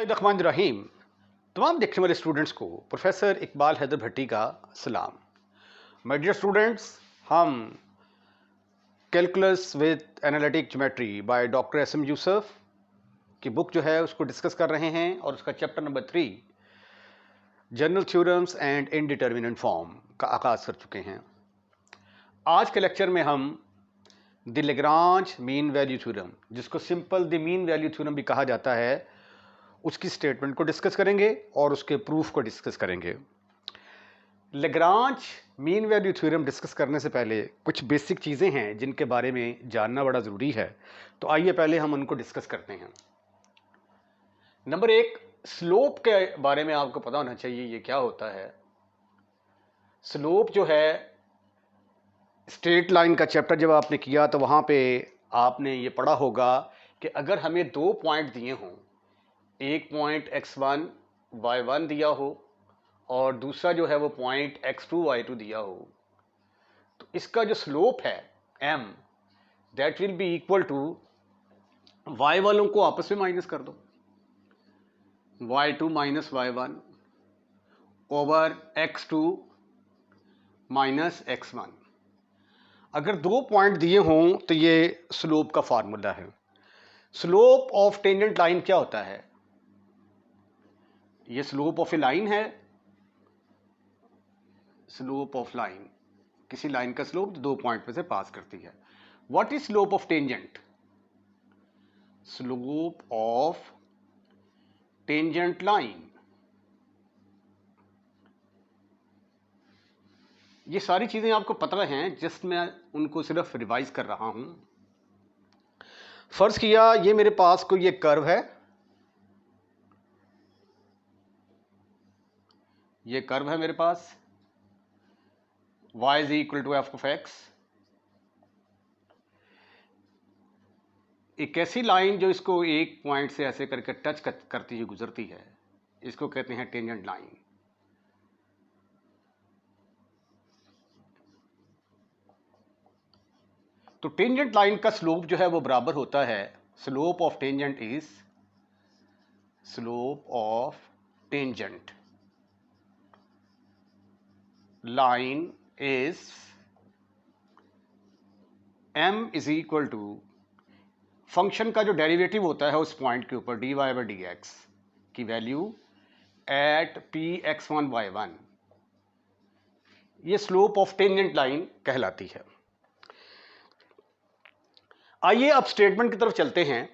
रहीम। तमाम देखने वाले स्टूडेंट्स को प्रोफेसर इकबाल हैदर भट्टी का सलाम। माय डियर स्टूडेंट्स, हम calculus with analytic geometry by doctor SM. Yusuf की बुक जो है उसको डिस्कस कर रहे हैं और उसका chapter number 3 general theorems and indeterminate form का आगाज़ कर चुके हैं। आज के लेक्चर में हम the Lagrange mean value theorem, जिसको simple the mean value theorem भी कहा जाता है, उसकी स्टेटमेंट को डिस्कस करेंगे और उसके प्रूफ को डिस्कस करेंगे। Lagrange mean value theorem discuss करने से पहले कुछ बेसिक चीज़ें हैं जिनके बारे में जानना बड़ा ज़रूरी है, तो आइए पहले हम उनको डिस्कस करते हैं। नंबर 1, स्लोप के बारे में आपको पता होना चाहिए ये क्या होता है। स्लोप जो है, स्ट्रेट लाइन का चैप्टर जब आपने किया तो वहाँ पे आपने ये पढ़ा होगा कि अगर हमें 2 पॉइंट दिए हों, एक पॉइंट x1 y1 दिया हो और दूसरा जो है वो पॉइंट x2 y2 दिया हो, तो इसका जो स्लोप है m, that will be equal to y वालों को आपस में माइनस कर दो, y2 minus y1 over x2 minus x1। अगर 2 पॉइंट दिए हों तो ये स्लोप का फार्मूला है। स्लोप ऑफ टेंजेंट लाइन क्या होता है? ये स्लोप ऑफ ए लाइन है। स्लोप ऑफ लाइन, किसी लाइन का स्लोप 2 पॉइंट में से पास करती है। What is slope of tangent? Slope of tangent line, ये सारी चीजें आपको पता हैं, जिस मैं उनको सिर्फ रिवाइज कर रहा हूं। फर्ज किया ये मेरे पास कोई एक कर्व है, ये कर्व है मेरे पास, y is equal to F of X. एक ऐसी लाइन जो इसको एक पॉइंट से ऐसे करके टच करती हुई गुजरती है, इसको कहते हैं टेंजेंट लाइन। तो टेंजेंट लाइन का स्लोप जो है वो बराबर होता है, slope of tangent is, slope of tangent line is m is equal to function का जो डेरिवेटिव होता है उस पॉइंट के ऊपर dy बाई डी एक्स की वैल्यू एट p(x1, y1), ये स्लोप ऑफ टेंजेंट लाइन कहलाती है। आइए अब स्टेटमेंट की तरफ चलते हैं।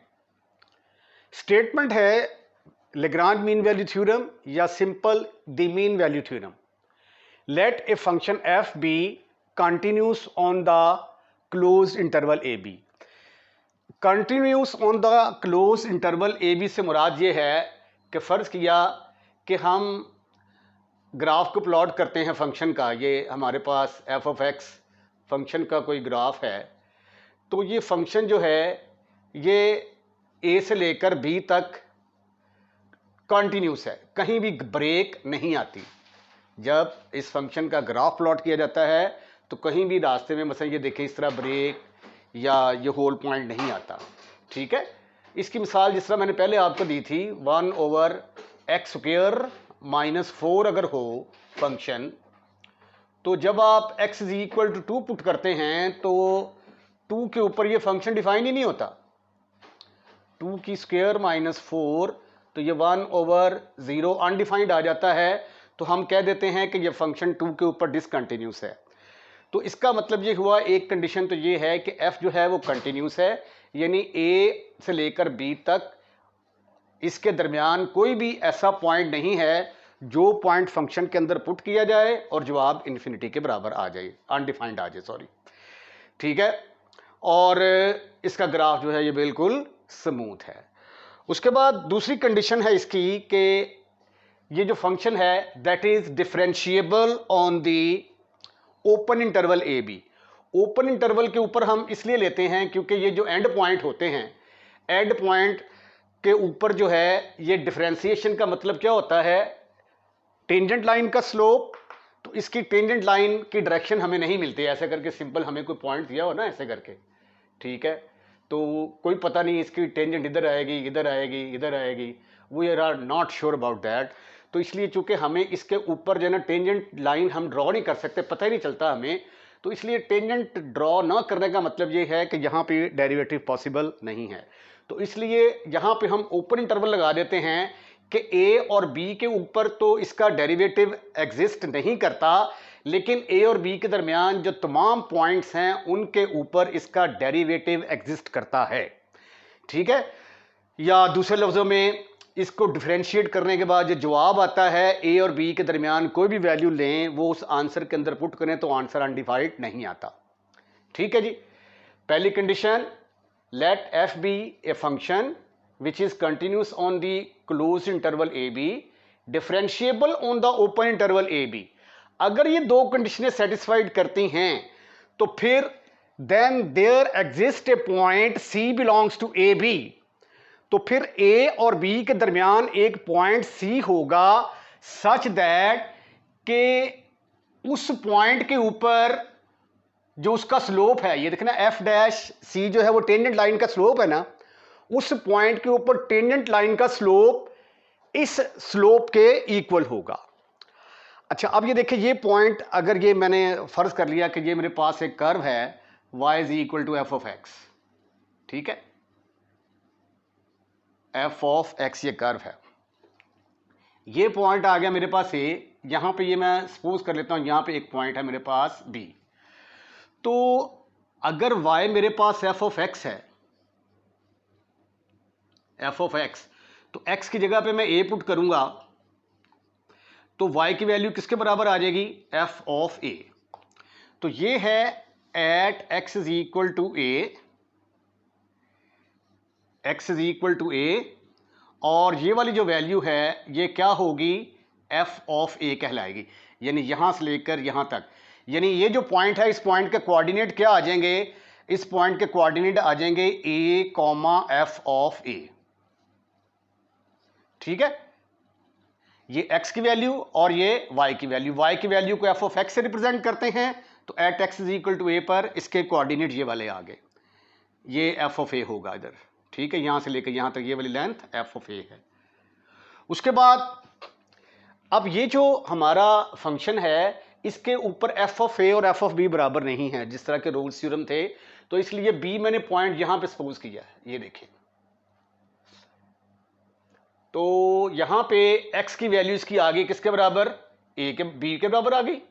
स्टेटमेंट है लैग्रांज मीन वैल्यू थ्योरम या simple the mean value theorem. Let a function f be continuous on the close interval A B. Continuous on the close interval A B से मुराद ये है कि फ़र्ज़ किया कि हम ग्राफ को प्लॉट करते हैं फंक्शन का, ये हमारे पास एफ ऑफ एक्स फंक्शन का कोई ग्राफ है, तो ये फंक्शन जो है ये ए से लेकर बी तक कंटिन्यूस है, कहीं भी ब्रेक नहीं आती। जब इस फंक्शन का ग्राफ प्लॉट किया जाता है तो कहीं भी रास्ते में, मसलन ये देखें, इस तरह ब्रेक या ये होल पॉइंट नहीं आता। ठीक है, इसकी मिसाल जिस तरह मैंने पहले आपको दी थी, 1/x² माइनस 4 अगर हो फंक्शन, तो जब आप x is equal to 2 put करते हैं तो 2 के ऊपर ये फंक्शन डिफाइन ही नहीं होता। 2 की स्क्वायर माइनस 4, तो ये 1/0 अनडिफाइंड आ जाता है, तो हम कह देते हैं कि ये फंक्शन 2 के ऊपर डिसकंटिन्यूस है। तो इसका मतलब ये हुआ, एक कंडीशन तो ये है कि f जो है वो कंटिन्यूस है, यानी a से लेकर b तक इसके दरमियान कोई भी ऐसा पॉइंट नहीं है जो पॉइंट फंक्शन के अंदर पुट किया जाए और जवाब इन्फिनिटी के बराबर आ जाए, अनडिफाइंड आ जाए, सॉरी। ठीक है, और इसका ग्राफ जो है ये बिल्कुल स्मूथ है। उसके बाद दूसरी कंडीशन है इसकी कि ये जो फंक्शन है that is differentiable on the open interval A B. Open interval के ऊपर हम इसलिए लेते हैं क्योंकि ये जो एंड पॉइंट होते हैं, एंड पॉइंट के ऊपर जो है ये डिफरेंशिएशन का मतलब क्या होता है, टेंजेंट लाइन का स्लोप। तो इसकी टेंजेंट लाइन की डायरेक्शन हमें नहीं मिलती ऐसे करके, सिंपल हमें कोई पॉइंट दिया हो ना ऐसे करके, ठीक है, तो कोई पता नहीं इसकी टेंजेंट इधर आएगी, इधर आएगी, इधर आएगी, we are not sure about that. तो इसलिए चूंकि हमें इसके ऊपर जो है ना टेंजेंट लाइन हम ड्रॉ नहीं कर सकते, पता ही नहीं चलता हमें, तो इसलिए टेंजेंट ड्रॉ ना करने का मतलब ये है कि यहाँ पे डेरिवेटिव पॉसिबल नहीं है। तो इसलिए यहाँ पे हम ओपन इंटरवल लगा देते हैं कि ए और बी के ऊपर तो इसका डेरिवेटिव एग्जिस्ट नहीं करता, लेकिन ए और बी के दरमियान जो तमाम पॉइंट्स हैं उनके ऊपर इसका डेरिवेटिव एग्जिस्ट करता है। ठीक है, या दूसरे लफ्जों में इसको डिफरेंशिएट करने के बाद जो जवाब आता है ए और बी के दरमियान कोई भी वैल्यू लें, वो उस आंसर के अंदर पुट करें तो आंसर अनडिफाइंड नहीं आता। ठीक है जी। पहली condition, let F be a function which is continuous on the close interval A B, differentiable on the open interval A B. अगर ये दो कंडीशनें सेटिस्फाइड करती हैं तो फिर then there exist a point C belongs to A B, तो फिर ए और बी के दरमियान एक पॉइंट सी होगा सच दैट कि उस पॉइंट के ऊपर जो उसका स्लोप है, ये देखना एफ डैश सी जो है वो टेंजेंट लाइन का स्लोप है ना, उस पॉइंट के ऊपर टेंजेंट लाइन का स्लोप इस स्लोप के इक्वल होगा। अच्छा, अब ये देखिए, ये पॉइंट अगर ये मैंने फर्ज कर लिया कि ये मेरे पास एक कर्व है y is equal to F of X. ठीक है, एफ ऑफ एक्स ये कर्व है, ये पॉइंट आ गया मेरे पास ए, यहां पे ये मैं सपोज कर लेता हूं यहां पे एक पॉइंट है मेरे पास बी। तो अगर y मेरे पास एफ ऑफ एक्स है, एफ ऑफ एक्स, तो x की जगह पे मैं a पुट करूंगा तो y की वैल्यू किसके बराबर आ जाएगी, f ऑफ a। तो ये है at x is equal to a, x is equal to a, और ये वाली जो वैल्यू है ये क्या होगी, f ऑफ a कहलाएगी, यानी यहां से लेकर यहां तक। यानी ये जो पॉइंट है, इस पॉइंट के कोऑर्डिनेट क्या आ जाएंगे, इस पॉइंट के कोऑर्डिनेट आ जाएंगे a comma f of a। ठीक है, ये x की वैल्यू और ये y की वैल्यू, y की वैल्यू को f ऑफ x से रिप्रेजेंट करते हैं, तो at x is equal to a पर इसके कोऑर्डिनेट ये वाले आ गए, ये f ऑफ a होगा इधर। ठीक है, यहां से लेकर यहां तक ये वाली लेंथ f ऑफ a है। उसके बाद अब ये जो हमारा फंक्शन है इसके ऊपर f ऑफ a और f ऑफ b बराबर नहीं है, जिस तरह के रोल्स थ्योरम थे, तो इसलिए b मैंने पॉइंट यहां पे सपोज किया है, ये देखिए। तो यहां पे x की वैल्यू इसकी आ गई किसके बराबर, a के b के बराबर आ गई।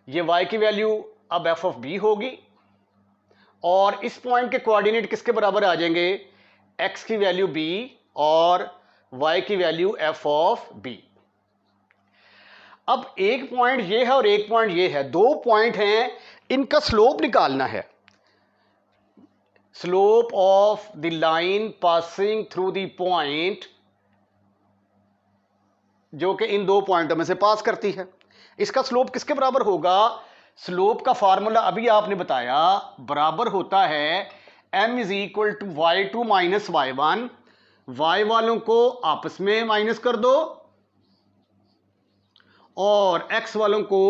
ये y की वैल्यू अब f ऑफ b होगी, और इस पॉइंट के कोऑर्डिनेट किसके बराबर आ जाएंगे, x की वैल्यू b और y की वैल्यू f ऑफ b। अब एक पॉइंट ये है और एक पॉइंट ये है, दो पॉइंट हैं, इनका स्लोप निकालना है। Slope of the line passing through the point जो कि इन दो पॉइंटों में से पास करती है, इसका स्लोप किसके बराबर होगा, स्लोप का फार्मूला अभी आपने बताया, बराबर होता है m is equal to y2 minus y1। y वालों को आपस में माइनस कर दो और x वालों को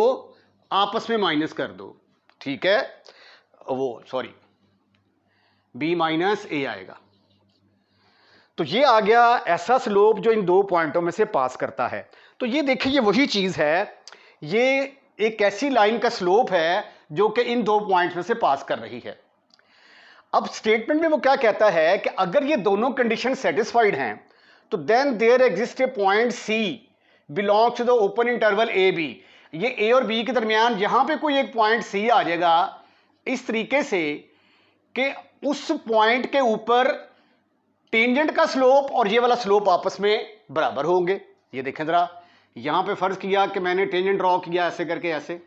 आपस में माइनस कर दो। ठीक है, वो सॉरी b माइनस a आएगा। तो ये आ गया ऐसा स्लोप जो इन दो पॉइंटों में से पास करता है। तो ये देखिए, ये वही चीज है, ये एक ऐसी लाइन का स्लोप है जो कि इन दो पॉइंट्स में से पास कर रही है। अब स्टेटमेंट में वो क्या कहता है कि अगर ये दोनों कंडीशन सेटिस्फाइड हैं तो then there exist a point C belongs to the open interval A B. ये ए और बी के दरमियान यहां पे कोई एक पॉइंट सी आ जाएगा इस तरीके से कि उस पॉइंट के ऊपर टेंजेंट का स्लोप और ये वाला स्लोप आपस में बराबर होंगे। ये देखें जरा, यहां पे फर्ज किया कि मैंने टेंजेंट ड्रॉ किया ऐसे करके, ऐसे,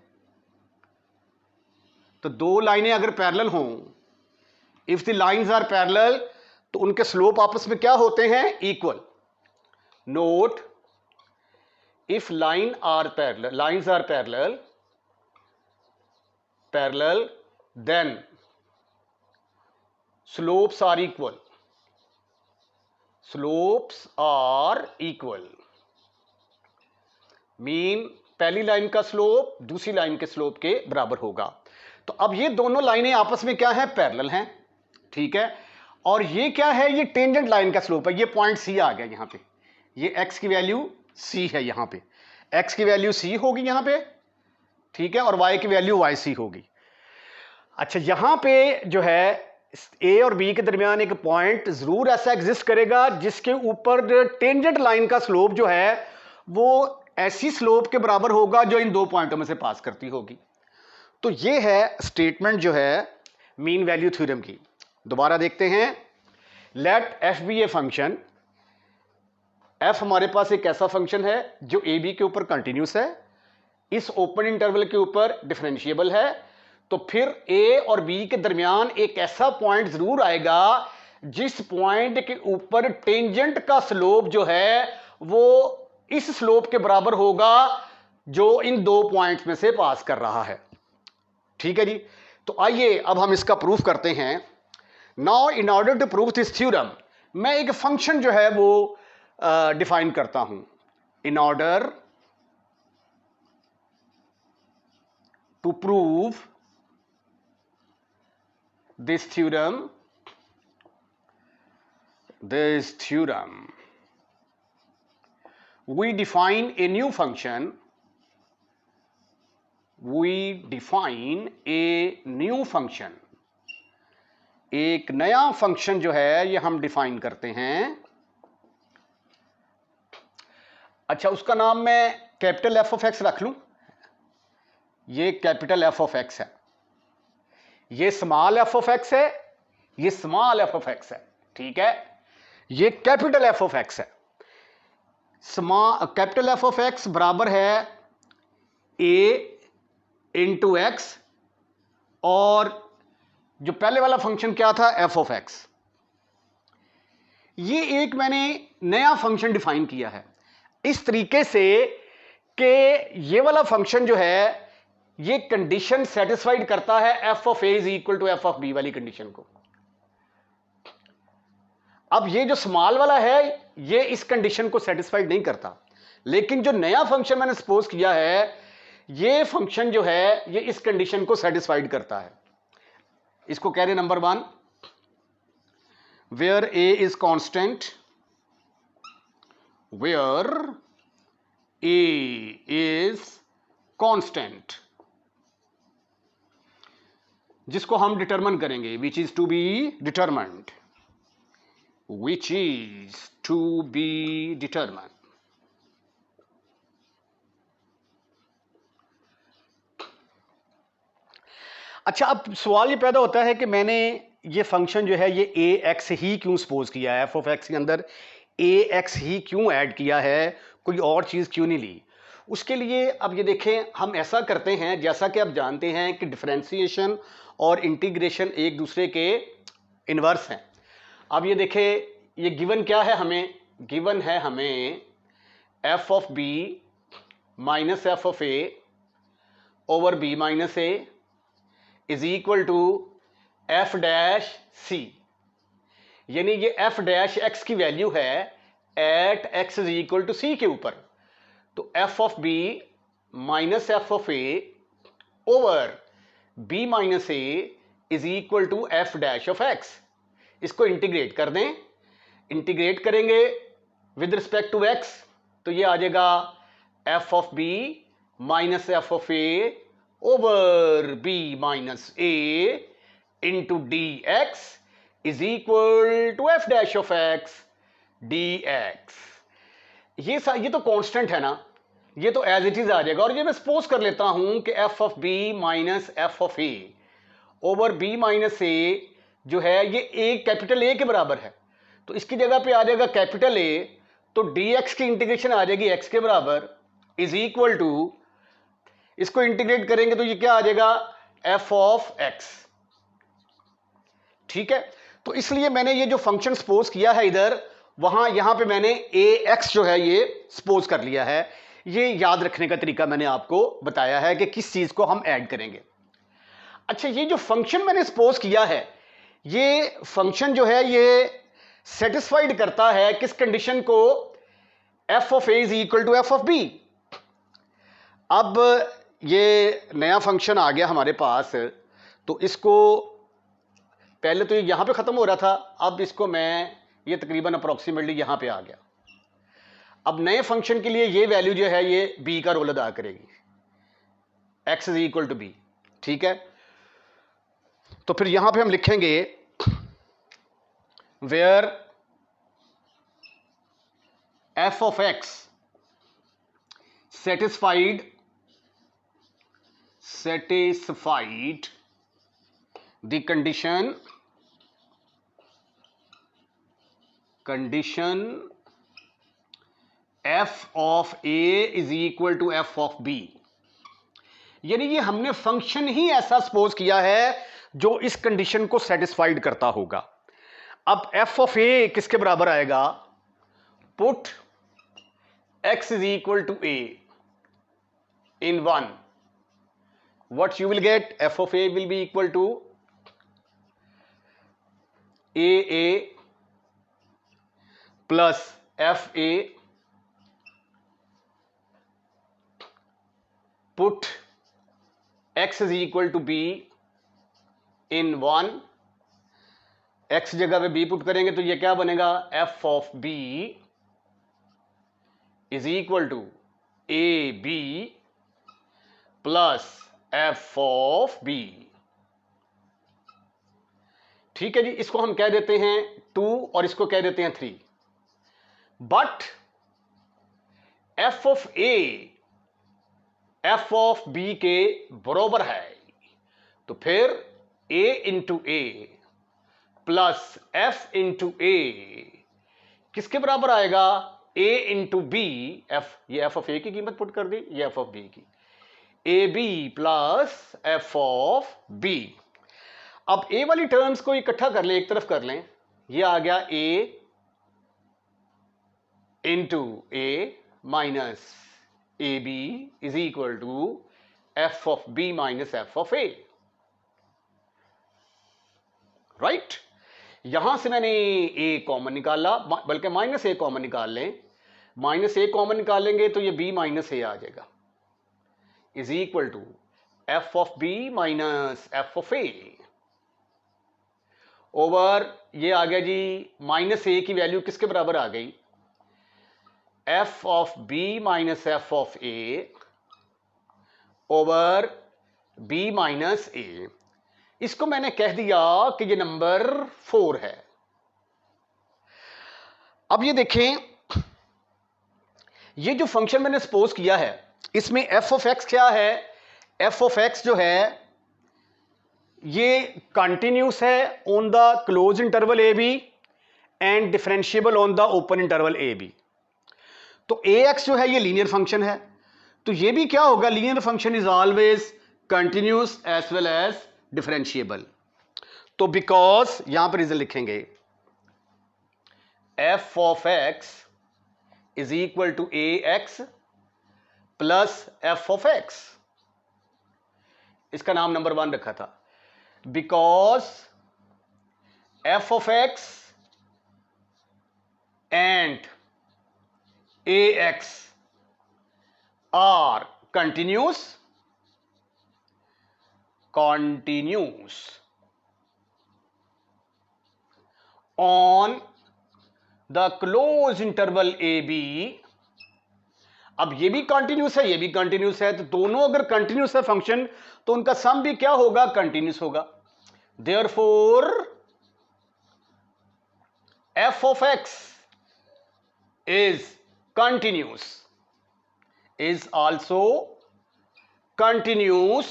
तो दो लाइनें अगर पैरेलल हों, if the lines are parallel, तो उनके स्लोप आपस में क्या होते हैं, equal. Note, if lines are parallel then slopes are equal, mean पहली लाइन का स्लोप दूसरी लाइन के स्लोप के बराबर होगा। तो अब ये दोनों लाइनें आपस में क्या है, पैरेलल हैं। ठीक है, और ये क्या है, ये टेंजेंट लाइन का स्लोप है, ये पॉइंट सी आ गया यहां पे, ये x की वैल्यू c है, यहां पे x की वैल्यू c होगी यहां पे, ठीक है, और y की वैल्यू yc होगी। अच्छा, यहां पे जो है a और b के दरमियान एक पॉइंट जरूर ऐसा एग्जिस्ट करेगा जिसके ऊपर टेंजेंट लाइन का स्लोप जो है वो ऐसी स्लोप के बराबर होगा जो इन दो पॉइंटों में से पास करती होगी। तो ये है स्टेटमेंट जो है मीन वैल्यू थ्योरम की। दोबारा देखते हैं, let f be a function, f हमारे पास एक ऐसा फंक्शन है जो a b के ऊपर कंटिन्यूस है, इस ओपन इंटरवल के ऊपर डिफरेंशिएबल है, तो फिर a और b के दरमियान एक ऐसा पॉइंट जरूर आएगा जिस पॉइंट के ऊपर टेंजेंट का स्लोप जो है वो इस स्लोप के बराबर होगा जो इन दो पॉइंट्स में से पास कर रहा है। ठीक है जी, तो आइए अब हम इसका प्रूफ करते हैं। Now in order to prove this theorem, मैं एक फंक्शन जो है वो डिफाइन करता हूं। In order to prove this theorem we define a new function, एक नया फंक्शन जो है ये हम डिफाइन करते हैं। अच्छा, उसका नाम मैं कैपिटल एफ ऑफ एक्स रख लूं, ये कैपिटल एफ ऑफ एक्स है, ये स्मॉल एफ ऑफ एक्स है, ये स्मॉल एफ ऑफ एक्स है, ठीक है, ये कैपिटल एफ ऑफ एक्स है। कैपिटल एफ ऑफ एक्स बराबर है ए इंटू एक्स, और जो पहले वाला फंक्शन क्या था, एफ ऑफ एक्स। ये एक मैंने नया फंक्शन डिफाइन किया है इस तरीके से कि ये वाला फंक्शन जो है ये कंडीशन सेटिस्फाइड करता है F of A is equal to F of B वाली कंडीशन को। अब ये जो स्मॉल वाला है ये इस कंडीशन को सेटिस्फाइड नहीं करता, लेकिन जो नया फंक्शन मैंने सपोज किया है ये फंक्शन जो है ये इस कंडीशन को सेटिस्फाइड करता है। इसको कह रहे number 1, where a is constant, where a is constant, जिसको हम डिटरमन करेंगे, which is to be determined, which is to be determine. अच्छा, अब सवाल ये पैदा होता है कि मैंने ये फंक्शन जो है ये ए एक्स ही क्यों सपोज किया है, एफ ऑफ एक्स के अंदर ए एक्स ही क्यों ऐड किया है, कोई और चीज क्यों नहीं ली। उसके लिए अब ये देखें, हम ऐसा करते हैं, जैसा कि आप जानते हैं कि डिफरेंशिएशन और इंटीग्रेशन एक दूसरे के इन्वर्स हैं। अब ये देखें, ये गिवन क्या है, हमें गिवन है हमें f of B minus F of A over B minus a is equal to F dash c, यानी ये एफ डैश एक्स की वैल्यू है at x is equal to c के ऊपर। तो f of B minus F of A over B minus a is equal to F dash of x. इसको integrate कर दें, इंटीग्रेट करेंगे विद रिस्पेक्ट टू एक्स, तो ये आ जाएगा F of B minus F of A over B minus A into D X is equal to F dash of X D X. ये तो कांस्टेंट है ना, ये तो एज इट इज आ जाएगा। और ये मैं सपोज कर लेता हूं कि f of B minus F of A over B minus a जो है ये ए कैपिटल ए के बराबर है, तो इसकी जगह पे आ जाएगा कैपिटल ए, तो डी एक्स की इंटीग्रेशन आ जाएगी एक्स के बराबर इज इक्वल टू, इसको इंटीग्रेट करेंगे तो ये क्या आ जाएगा एफ ऑफ एक्स। ठीक है, तो इसलिए मैंने ये जो फंक्शन सपोज किया है इधर, वहां यहां पे मैंने ए एक्स जो है ये सपोज कर लिया है। ये याद रखने का तरीका मैंने आपको बताया है कि किस चीज को हम ऐड करेंगे। अच्छा, ये जो फंक्शन मैंने सपोज किया है ये फंक्शन जो है ये सेटिस्फाइड करता है किस कंडीशन को, F of A is equal to F of B. अब ये नया फंक्शन आ गया हमारे पास, तो इसको पहले तो ये यहां पे खत्म हो रहा था, अब इसको मैं ये तकरीबन अप्रोक्सीमेटली यहां पे आ गया। अब नए फंक्शन के लिए ये वैल्यू जो है ये b का रोल अदा करेगी, x is equal to b। ठीक है, तो फिर यहां पे हम लिखेंगे where f of x satisfied the condition f of a is equal to f of b। यानी ये हमने फंक्शन ही ऐसा सपोज किया है जो इस कंडीशन को सेटिस्फाइड करता होगा। अब f of a किसके बराबर आएगा? Put x is equal to a in 1, what you will get? f of a will be equal to a plus fa, put x is equal to b in 1, x जगह पे b put करेंगे तो ये क्या बनेगा? f of b is equal to ab plus f of b। ठीक है जी, इसको हम कह देते हैं 2 और इसको कह देते हैं 3। But f of a f of b के बराबर है, तो फिर a into a plus f into a किसके बराबर आएगा? a इंटू बी, ये f of a की कीमत पुट कर दी, ये f of b की, A B plus F of B. अब a वाली टर्म्स को इकट्ठा कर लें, एक तरफ कर लें, ये आ गया a into A minus A B is equal to F of B minus F of A. Right, यहां से मैंने a कॉमन निकाला, बल्कि माइनस a कॉमन निकाल लें, माइनस a कॉमन निकालेंगे तो ये b माइनस a आ जाएगा, is equal to F of b minus F of a over ये आ गया जी माइनस a की वैल्यू किसके बराबर आ गई? F of b minus F of a over b minus a। इसको मैंने कह दिया कि ये नंबर 4 है। अब ये देखें, ये जो फंक्शन मैंने सपोज किया है इसमें f ऑफ x क्या है? f ऑफ x जो है ये कंटिन्यूस है on the close interval A B and differentiable on the open interval A B. तो ax जो है ये लीनियर फंक्शन है, तो ये भी क्या होगा? Linear function is always continuous as well as differentiable. तो बिकॉज यहां पर रीजन लिखेंगे f of x is equal to ax plus f of x, इसका नाम नंबर 1 रखा था, because f of x and ax are continuous on the closed interval AB। अब ये भी कंटिन्यूस है, ये भी कंटिन्यूस है, तो दोनों अगर कंटिन्यूस है फंक्शन तो उनका सम भी क्या होगा? कंटिन्यूस होगा। Therefore f of x is continuous, is also continuous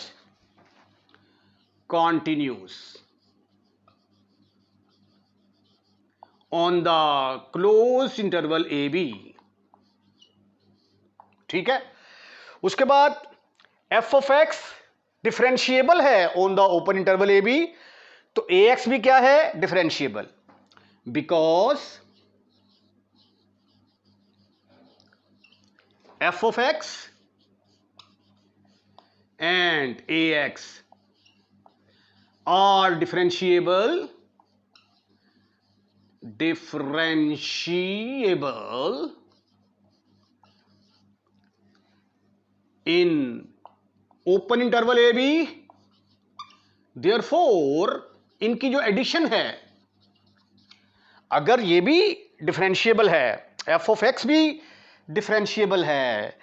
on the closed interval AB। ठीक है, उसके बाद f of x डिफरेंशिएबल है on the open interval AB, तो ax भी क्या है? Differentiable, because f of x and ax are differentiable in open interval AB, therefore इनकी जो एडिशन है, अगर ये भी डिफरेंशिएबल है, एफ ऑफ एक्स भी डिफरेंशिएबल है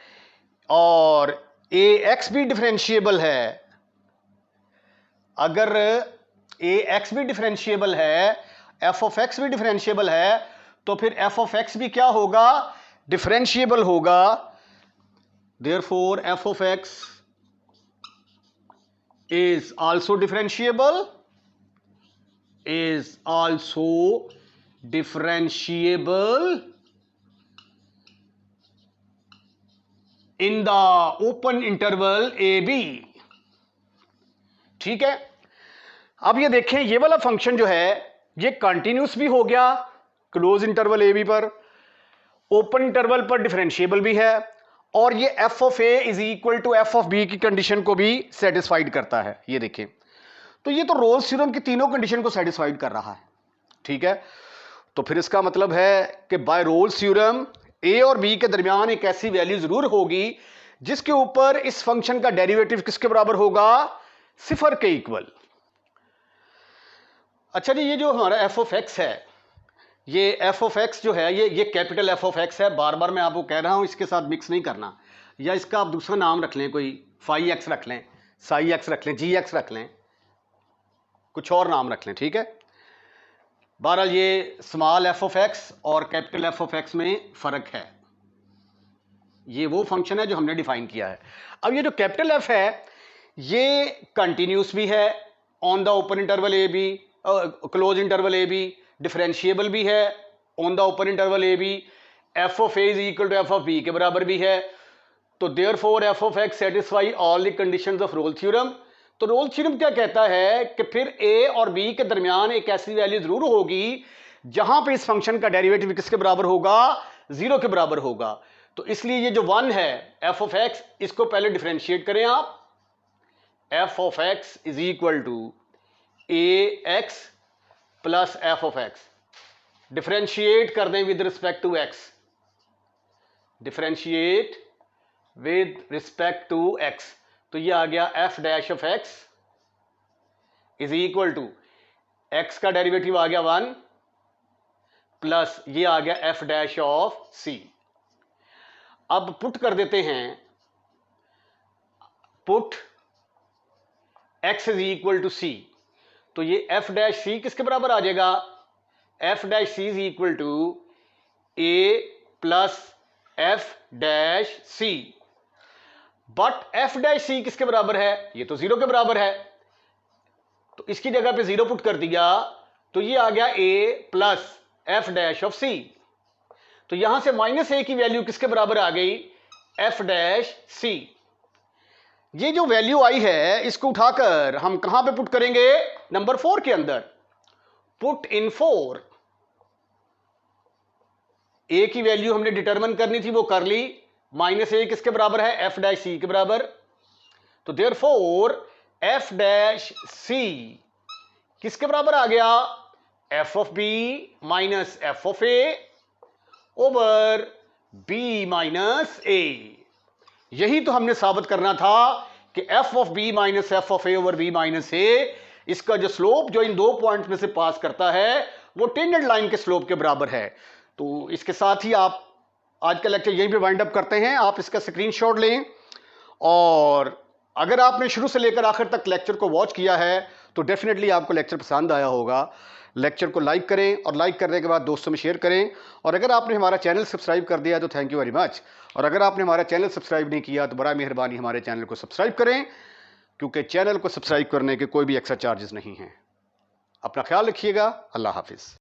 और ए एक्स भी डिफरेंशिएबल है, अगर ए एक्स भी डिफरेंशिएबल है, एफ ऑफ एक्स भी डिफरेंशिएबल है, तो फिर एफ ऑफ एक्स भी क्या होगा, डिफरेंशिएबल होगा। Therefore F of x is also differentiable, is also differentiable in the open interval AB। ठीक है, अब ये देखें, ये वाला फंक्शन जो है ये कंटिन्यूस भी हो गया क्लोज इंटरवल AB पर, ओपन इंटरवल पर डिफरेंशिएबल भी है, और ये F of A is equal to F of B की कंडीशन को भी सेटिस्फाइड करता है। ये देखें, तो ये तो रोल्स थ्योरम की तीनों कंडीशन को सेटिस्फाइड कर रहा है। ठीक है, तो फिर इसका मतलब है कि बाय रोल्स थ्योरम ए और बी के दरमियान एक ऐसी वैल्यू जरूर होगी जिसके ऊपर इस फंक्शन का डेरिवेटिव किसके बराबर होगा, सिफर के इक्वल। अच्छा जी, ये जो हमारा एफ ऑफ एक्स है, ये एफ ऑफ एक्स जो है ये कैपिटल एफ ऑफ एक्स है। बार बार मैं आपको कह रहा हूं इसके साथ मिक्स नहीं करना, या इसका आप दूसरा नाम रख लें, कोई फाई एक्स रख लें, साई एक्स रख लें, जी एक्स रख लें, कुछ और नाम रख लें। ठीक है, बहरहाल ये स्मॉल एफ ऑफ एक्स और कैपिटल एफ ऑफ एक्स में फ़र्क है। ये वो फंक्शन है जो हमने डिफाइन किया है। अब ये जो कैपिटल एफ है ये कंटिन्यूस भी है on the open interval A B, close interval A B, differentiable भी है on the open interval A B, F of A is equal to F of B के बराबर भी है। तो therefore F of X satisfy all the conditions of Rolle theorem. तो Rolle theorem क्या कहता है कि फिर ए और बी के दरमियान एक ऐसी वैल्यू जरूर होगी जहां पे इस फंक्शन का डेरिवेटिव किसके बराबर होगा, जीरो के बराबर होगा। तो इसलिए ये जो वन है एफ ऑफ एक्स, इसको पहले डिफरेंशिएट करें आप, F of X is equal to A X plus F of X, differentiate कर दें with respect to X, differentiate with respect to X. तो ये आ गया F dash of X is equal to X का derivative आ गया 1 plus ये आ गया एफ डैश ऑफ सी। अब पुट कर देते हैं, put x is equal to c, तो ये एफ डैश सी किसके बराबर आ जाएगा, f dash c is equal to a plus f dash c. But f dash c किसके बराबर है, ये तो जीरो के बराबर है, तो इसकी जगह पे जीरो पुट कर दिया, तो ये आ गया ए प्लस एफ डैश ऑफ सी। तो यहां से माइनस ए की वैल्यू किसके बराबर आ गई, एफ डैश सी। ये जो वैल्यू आई है इसको उठाकर हम कहां पे पुट करेंगे, नंबर 4 के अंदर। पुट इन 4, ए की वैल्यू हमने डिटरमिन करनी थी, वो कर ली, माइनस ए किसके बराबर है, एफ डैश सी के बराबर। तो देयरफॉर एफ डैश सी किसके बराबर आ गया, f of B minus F of A over B minus a. यही तो हमने साबित करना था कि f of B minus F of A over B minus a, इसका जो स्लोप जो इन दो पॉइंट्स में से पास करता है वो टेंजेंट लाइन के स्लोप के बराबर है। तो इसके साथ ही आप आज का लेक्चर यहीं पे वाइंड अप करते हैं। आप इसका स्क्रीनशॉट लें, और अगर आपने शुरू से लेकर आखिर तक लेक्चर को वॉच किया है तो डेफिनेटली आपको लेक्चर पसंद आया होगा। लेक्चर को लाइक करें, और लाइक करने के बाद दोस्तों में शेयर करें। और अगर आपने हमारा चैनल सब्सक्राइब कर दिया तो थैंक यू वेरी मच। और अगर आपने हमारा चैनल सब्सक्राइब नहीं किया तो बड़ा मेहरबानी हमारे चैनल को सब्सक्राइब करें, क्योंकि चैनल को सब्सक्राइब करने के कोई भी एक्स्ट्रा चार्जेस नहीं हैं। अपना ख्याल रखिएगा। अल्लाह हाफिज़।